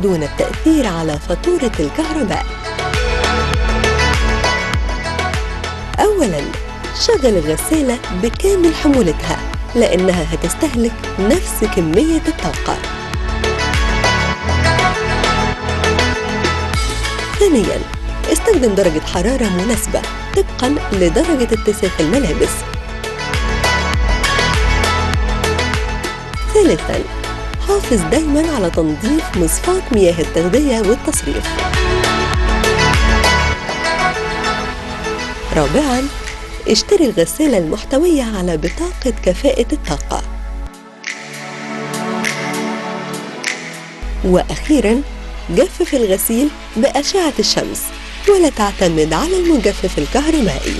دون التأثير على فاتورة الكهرباء. أولاً، شغل الغسالة بكامل حمولتها لأنها هتستهلك نفس كمية الطاقة. ثانياً، استخدم درجة حرارة مناسبة طبقاً لدرجة اتساخ الملابس. ثالثاً، حافظ دايماً على تنظيف مصفاة مياه التغذية والتصريف. رابعاً، اشتري الغسالة المحتوية على بطاقة كفاءة الطاقة. وأخيراً، جفف الغسيل بأشعة الشمس ولا تعتمد على المجفف الكهربائي.